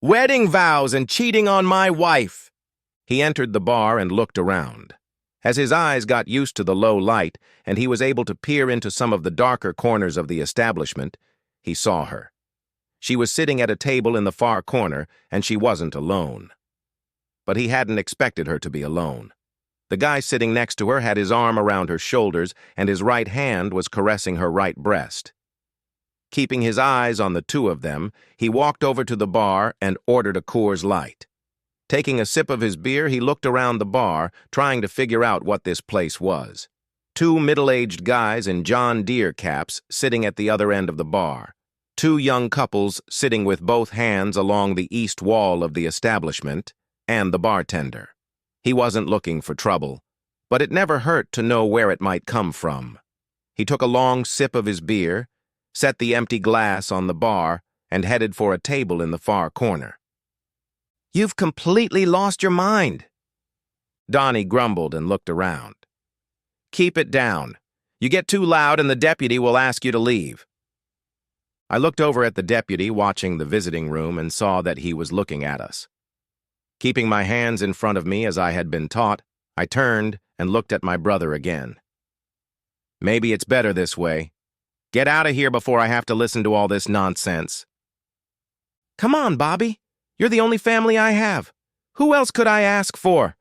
Wedding vows and cheating on my wife. He entered the bar and looked around. As his eyes got used to the low light and he was able to peer into some of the darker corners of the establishment, he saw her. She was sitting at a table in the far corner, and she wasn't alone. But he hadn't expected her to be alone. The guy sitting next to her had his arm around her shoulders, and his right hand was caressing her right breast. Keeping his eyes on the two of them, he walked over to the bar and ordered a Coors Light. Taking a sip of his beer, he looked around the bar, trying to figure out what this place was. Two middle-aged guys in John Deere caps sitting at the other end of the bar. Two young couples sitting with both hands along the east wall of the establishment, and the bartender. He wasn't looking for trouble, but it never hurt to know where it might come from. He took a long sip of his beer, set the empty glass on the bar, and headed for a table in the far corner. "You've completely lost your mind." Donnie grumbled and looked around. "Keep it down. You get too loud and the deputy will ask you to leave." I looked over at the deputy watching the visiting room and saw that he was looking at us. Keeping my hands in front of me as I had been taught, I turned and looked at my brother again. "Maybe it's better this way. Get out of here before I have to listen to all this nonsense." "Come on, Bobby. You're the only family I have. Who else could I ask for?"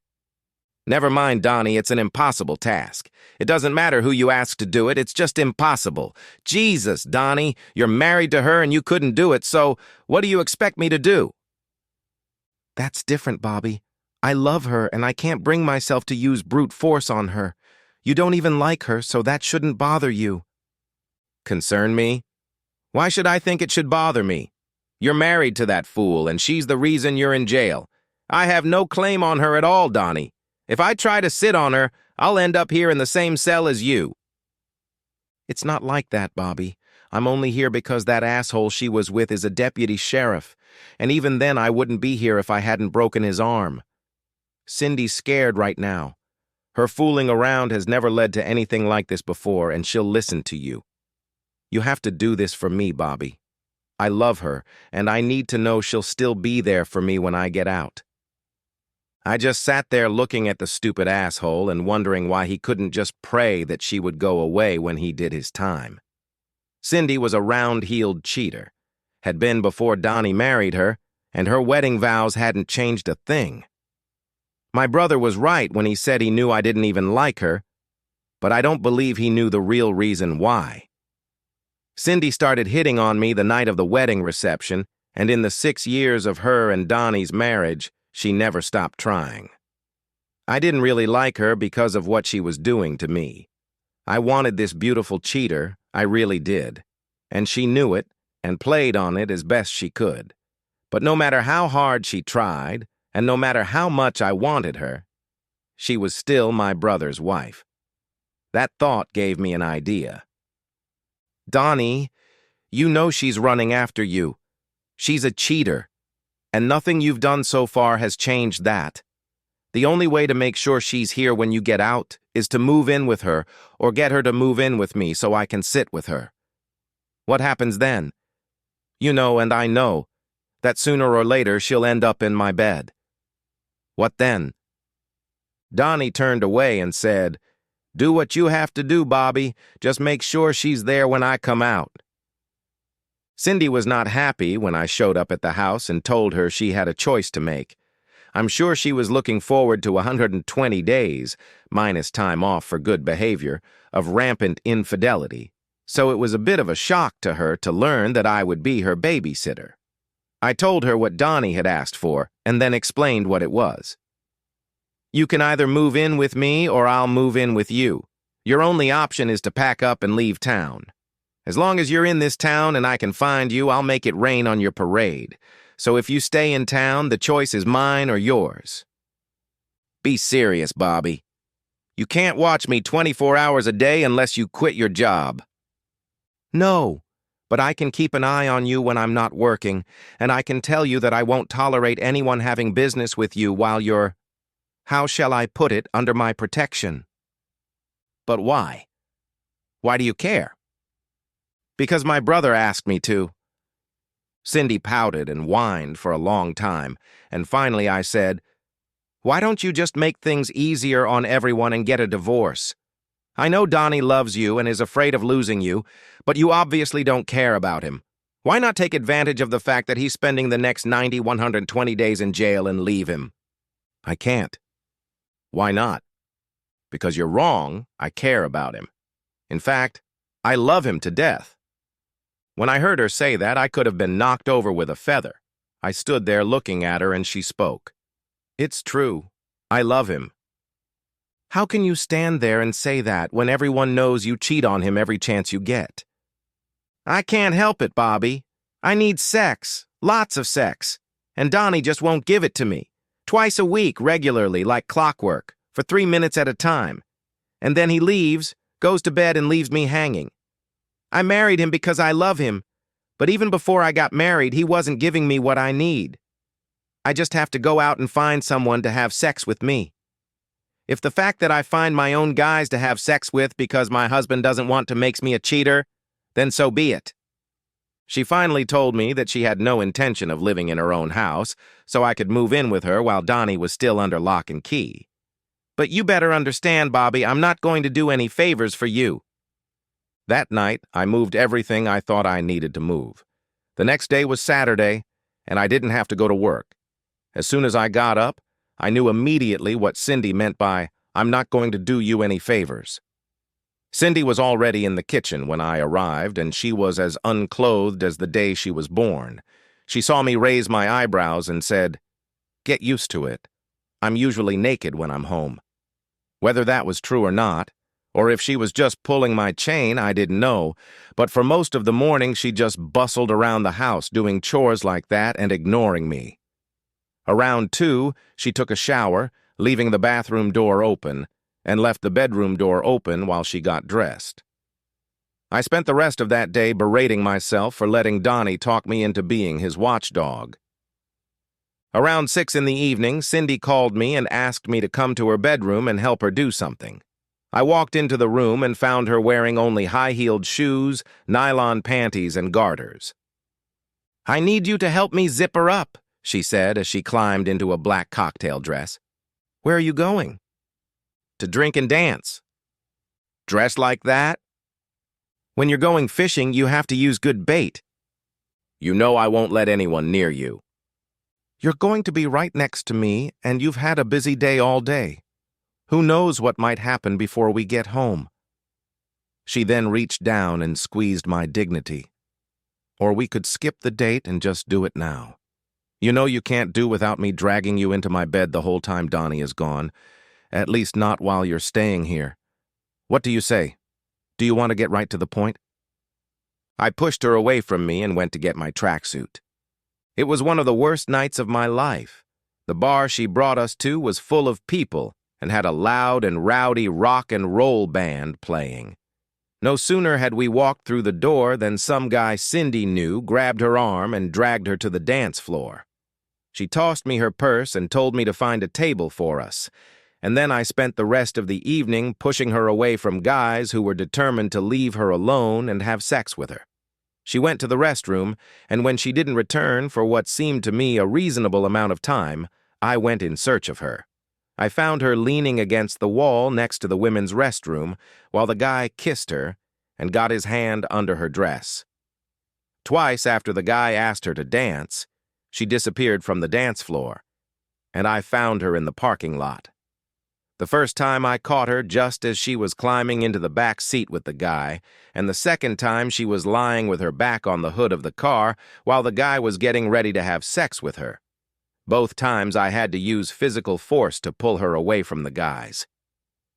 "Never mind, Donnie, it's an impossible task. It doesn't matter who you ask to do it, it's just impossible. Jesus, Donnie, you're married to her and you couldn't do it, so what do you expect me to do?" "That's different, Bobby. I love her and I can't bring myself to use brute force on her. You don't even like her, so that shouldn't bother you." "Concern me? Why should I think it should bother me? You're married to that fool, and she's the reason you're in jail. I have no claim on her at all, Donnie. If I try to sit on her, I'll end up here in the same cell as you." "It's not like that, Bobby. I'm only here because that asshole she was with is a deputy sheriff, and even then I wouldn't be here if I hadn't broken his arm. Cindy's scared right now. Her fooling around has never led to anything like this before, and she'll listen to you. You have to do this for me, Bobby. I love her, and I need to know she'll still be there for me when I get out." I just sat there looking at the stupid asshole and wondering why he couldn't just pray that she would go away when he did his time. Cindy was a round-heeled cheater, had been before Donnie married her, and her wedding vows hadn't changed a thing. My brother was right when he said he knew I didn't even like her, but I don't believe he knew the real reason why. Cindy started hitting on me the night of the wedding reception, and in the 6 years of her and Donnie's marriage, she never stopped trying. I didn't really like her because of what she was doing to me. I wanted this beautiful cheater, I really did, and she knew it and played on it as best she could. But no matter how hard she tried, and no matter how much I wanted her, she was still my brother's wife. That thought gave me an idea. "Donnie, you know she's running after you. She's a cheater, and nothing you've done so far has changed that. The only way to make sure she's here when you get out is to move in with her or get her to move in with me so I can sit with her. What happens then? You know, and I know, that sooner or later she'll end up in my bed. What then?" Donnie turned away and said, "Do what you have to do, Bobby. Just make sure she's there when I come out." Cindy was not happy when I showed up at the house and told her she had a choice to make. I'm sure she was looking forward to 120 days, minus time off for good behavior, of rampant infidelity, so it was a bit of a shock to her to learn that I would be her babysitter. I told her what Donnie had asked for, and then explained what it was. "You can either move in with me or I'll move in with you. Your only option is to pack up and leave town. As long as you're in this town and I can find you, I'll make it rain on your parade. So if you stay in town, the choice is mine or yours." "Be serious, Bobby. You can't watch me 24 hours a day unless you quit your job." "No, but I can keep an eye on you when I'm not working, and I can tell you that I won't tolerate anyone having business with you while you're, how shall I put it, under my protection." "But why? Why do you care?" "Because my brother asked me to." Cindy pouted and whined for a long time, and finally I said, "Why don't you just make things easier on everyone and get a divorce? I know Donnie loves you and is afraid of losing you, but you obviously don't care about him. Why not take advantage of the fact that he's spending the next 90, 120 days in jail and leave him?" "I can't." "Why not?" "Because you're wrong. I care about him. In fact, I love him to death." When I heard her say that, I could have been knocked over with a feather. I stood there looking at her and she spoke. "It's true. I love him." "How can you stand there and say that when everyone knows you cheat on him every chance you get?" "I can't help it, Bobby. I need sex, lots of sex, and Donnie just won't give it to me. Twice a week, regularly, like clockwork, for 3 minutes at a time. And then he leaves, goes to bed and leaves me hanging. I married him because I love him, but even before I got married, he wasn't giving me what I need. I just have to go out and find someone to have sex with me. If the fact that I find my own guys to have sex with because my husband doesn't want to makes me a cheater, then so be it." She finally told me that she had no intention of living in her own house, so I could move in with her while Donnie was still under lock and key. "But you better understand, Bobby, I'm not going to do any favors for you." That night, I moved everything I thought I needed to move. The next day was Saturday, and I didn't have to go to work. As soon as I got up, I knew immediately what Cindy meant by, "I'm not going to do you any favors." Cindy was already in the kitchen when I arrived, and she was as unclothed as the day she was born. She saw me raise my eyebrows and said, "Get used to it. I'm usually naked when I'm home." Whether that was true or not, or if she was just pulling my chain, I didn't know, but for most of the morning she just bustled around the house doing chores like that and ignoring me. Around 2, she took a shower, leaving the bathroom door open, and left the bedroom door open while she got dressed. I spent the rest of that day berating myself for letting Donnie talk me into being his watchdog. Around 6 in the evening, Cindy called me and asked me to come to her bedroom and help her do something. I walked into the room and found her wearing only high-heeled shoes, nylon panties, and garters. "I need you to help me zip her up," she said as she climbed into a black cocktail dress. "Where are you going?" "To drink and dance." "Dressed like that?" "When you're going fishing, you have to use good bait." "You know I won't let anyone near you." "You're going to be right next to me, and you've had a busy day all day. Who knows what might happen before we get home?" She then reached down and squeezed my dignity. "Or we could skip the date and just do it now. You know you can't do without me dragging you into my bed the whole time Donnie is gone, at least not while you're staying here. What do you say? Do you want to get right to the point?" I pushed her away from me and went to get my tracksuit. It was one of the worst nights of my life. The bar she brought us to was full of people and had a loud and rowdy rock and roll band playing. No sooner had we walked through the door than some guy Cindy knew grabbed her arm and dragged her to the dance floor. She tossed me her purse and told me to find a table for us, and then I spent the rest of the evening pushing her away from guys who were determined to leave her alone and have sex with her. She went to the restroom, and when she didn't return for what seemed to me a reasonable amount of time, I went in search of her. I found her leaning against the wall next to the women's restroom while the guy kissed her and got his hand under her dress. Twice after the guy asked her to dance, she disappeared from the dance floor, and I found her in the parking lot. The first time I caught her just as she was climbing into the back seat with the guy, and the second time she was lying with her back on the hood of the car while the guy was getting ready to have sex with her. Both times I had to use physical force to pull her away from the guys.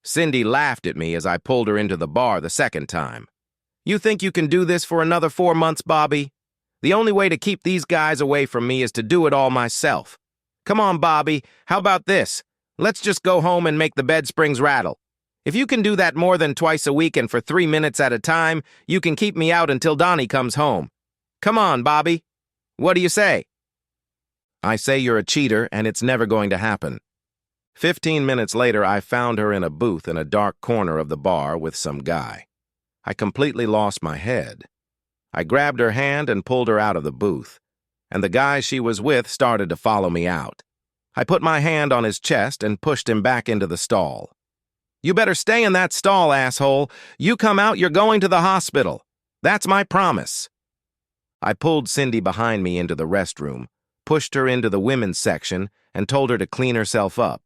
Cindy laughed at me as I pulled her into the bar the second time. "You think you can do this for another 4 months, Bobby? The only way to keep these guys away from me is to do it all myself. Come on, Bobby, how about this? Let's just go home and make the bed springs rattle. If you can do that more than twice a week and for 3 minutes at a time, you can keep me out until Donnie comes home. Come on, Bobby. What do you say?" I say you're a cheater, and it's never going to happen. 15 minutes later, I found her in a booth in a dark corner of the bar with some guy. I completely lost my head. I grabbed her hand and pulled her out of the booth. and the guy she was with started to follow me out. I put my hand on his chest and pushed him back into the stall. "You better stay in that stall, asshole. You come out, you're going to the hospital. That's my promise." I pulled Cindy behind me into the restroom, pushed her into the women's section, and told her to clean herself up.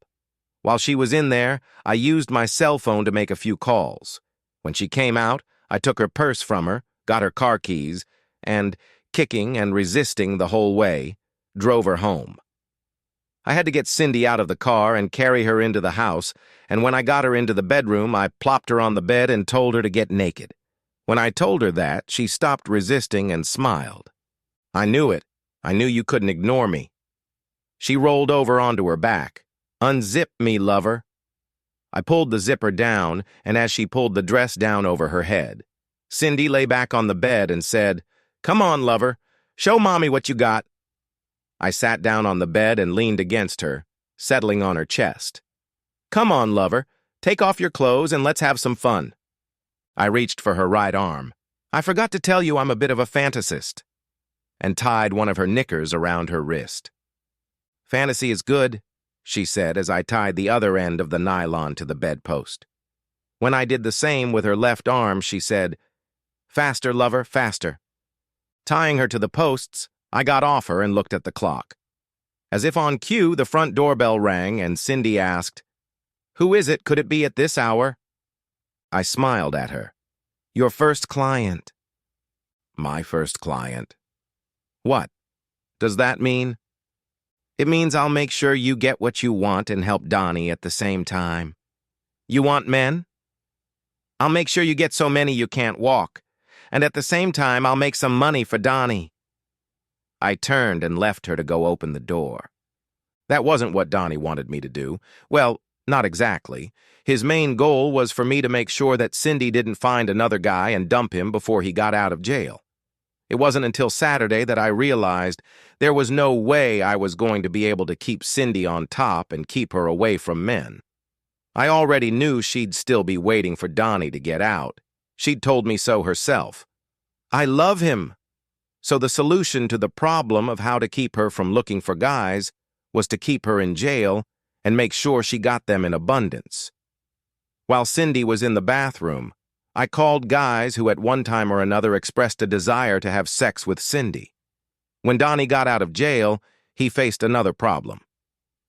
While she was in there, I used my cell phone to make a few calls. When she came out, I took her purse from her, got her car keys, and, kicking and resisting the whole way, drove her home. I had to get Cindy out of the car and carry her into the house, and when I got her into the bedroom, I plopped her on the bed and told her to get naked. When I told her that, she stopped resisting and smiled. "I knew it. I knew you couldn't ignore me." She rolled over onto her back. "Unzip me, lover." I pulled the zipper down, and as she pulled the dress down over her head, Cindy lay back on the bed and said, "Come on, lover. Show mommy what you got." I sat down on the bed and leaned against her, settling on her chest. "Come on, lover. Take off your clothes and let's have some fun." I reached for her right arm. "I forgot to tell you I'm a bit of a fantasist," and tied one of her knickers around her wrist. "Fantasy is good," she said as I tied the other end of the nylon to the bedpost. When I did the same with her left arm, she said, "Faster, lover, faster." Tying her to the posts, I got off her and looked at the clock. As if on cue, the front doorbell rang and Cindy asked, "Who is it? Could it be at this hour?" I smiled at her. "Your first client." "My first client? What does that mean?" "It means I'll make sure you get what you want and help Donnie at the same time." "You want men?" "I'll make sure you get so many you can't walk. And at the same time, I'll make some money for Donnie." I turned and left her to go open the door. That wasn't what Donnie wanted me to do. Well, not exactly. His main goal was for me to make sure that Cindy didn't find another guy and dump him before he got out of jail. It wasn't until Saturday that I realized there was no way I was going to be able to keep Cindy on top and keep her away from men. I already knew she'd still be waiting for Donnie to get out. She'd told me so herself. I love him. So the solution to the problem of how to keep her from looking for guys was to keep her in jail and make sure she got them in abundance. While Cindy was in the bathroom, I called guys who at one time or another expressed a desire to have sex with Cindy. When Donnie got out of jail, he faced another problem.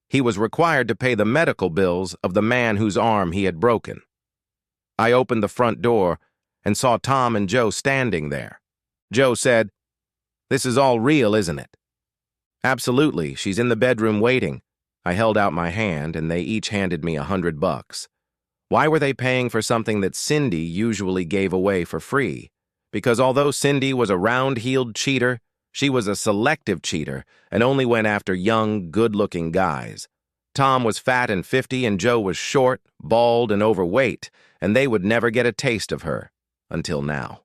He was required to pay the medical bills of the man whose arm he had broken. I opened the front door and saw Tom and Joe standing there. Joe said, "This is all real, isn't it?" "Absolutely. She's in the bedroom waiting." I held out my hand, and they each handed me $100. Why were they paying for something that Cindy usually gave away for free? Because although Cindy was a round-heeled cheater, she was a selective cheater and only went after young, good-looking guys. Tom was fat and 50, and Joe was short, bald, and overweight, and they would never get a taste of her, until now.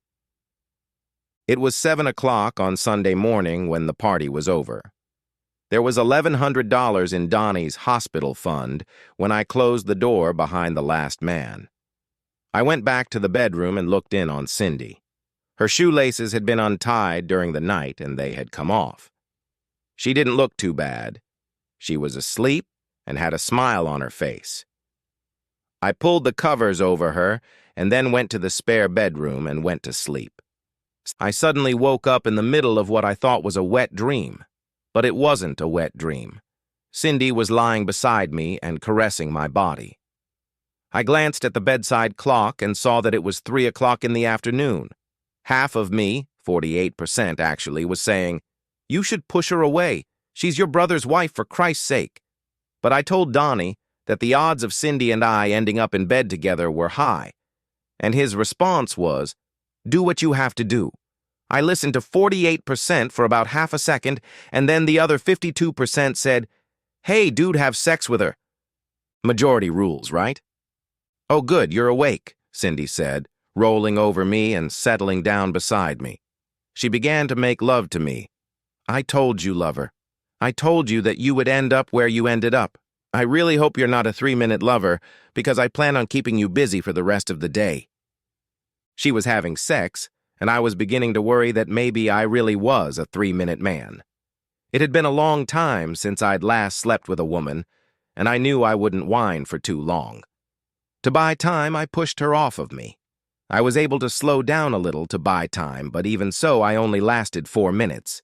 It was 7 o'clock on Sunday morning when the party was over. There was $1,100 in Donnie's hospital fund when I closed the door behind the last man. I went back to the bedroom and looked in on Cindy. Her shoelaces had been untied during the night and they had come off. She didn't look too bad. She was asleep and had a smile on her face. I pulled the covers over her and then went to the spare bedroom and went to sleep. I suddenly woke up in the middle of what I thought was a wet dream. But it wasn't a wet dream. Cindy was lying beside me and caressing my body. I glanced at the bedside clock and saw that it was 3 o'clock in the afternoon. Half of me, 48% actually, was saying, "You should push her away. She's your brother's wife, for Christ's sake." But I told Donnie that the odds of Cindy and I ending up in bed together were high. And his response was, "Do what you have to do." I listened to 48% for about half a second, and then the other 52% said, "Hey, dude, have sex with her." Majority rules, right? "Oh, good, you're awake," Cindy said, rolling over me and settling down beside me. She began to make love to me. "I told you, lover. I told you that you would end up where you ended up. I really hope you're not a 3-minute lover, because I plan on keeping you busy for the rest of the day." She was having sex, and I was beginning to worry that maybe I really was a 3-minute man. It had been a long time since I'd last slept with a woman, and I knew I wouldn't whine for too long. To buy time, I pushed her off of me. I was able to slow down a little to buy time, but even so, I only lasted 4 minutes.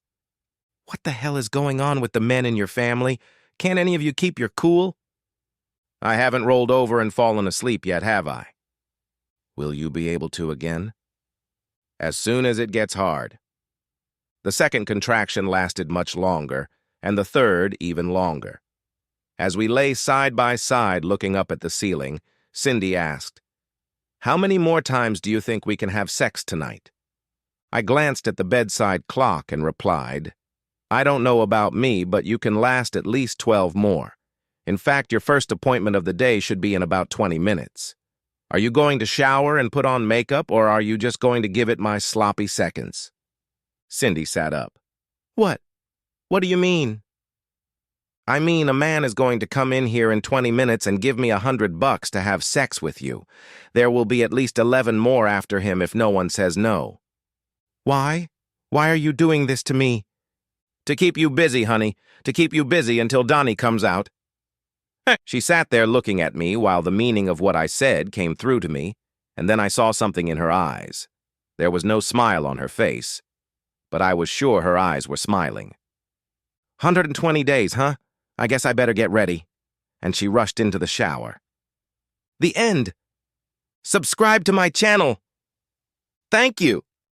What the hell is going on with the men in your family? Can't any of you keep your cool? I haven't rolled over and fallen asleep yet, have I? Will you be able to again? As soon as it gets hard. The second contraction lasted much longer, and the third even longer. As we lay side by side looking up at the ceiling, Cindy asked, "How many more times do you think we can have sex tonight?" I glanced at the bedside clock and replied, "I don't know about me, but you can last at least 12 more. In fact, your first appointment of the day should be in about 20 minutes. Are you going to shower and put on makeup, or are you just going to give it my sloppy seconds?" Cindy sat up. What? What do you mean? I mean, a man is going to come in here in 20 minutes and give me $100 to have sex with you. There will be at least 11 more after him if no one says no. Why? Why are you doing this to me? To keep you busy, honey. To keep you busy until Donnie comes out. She sat there looking at me while the meaning of what I said came through to me, and then I saw something in her eyes. There was no smile on her face, but I was sure her eyes were smiling. 120 days, huh? I guess I better get ready. And she rushed into the shower. The end. Subscribe to my channel. Thank you.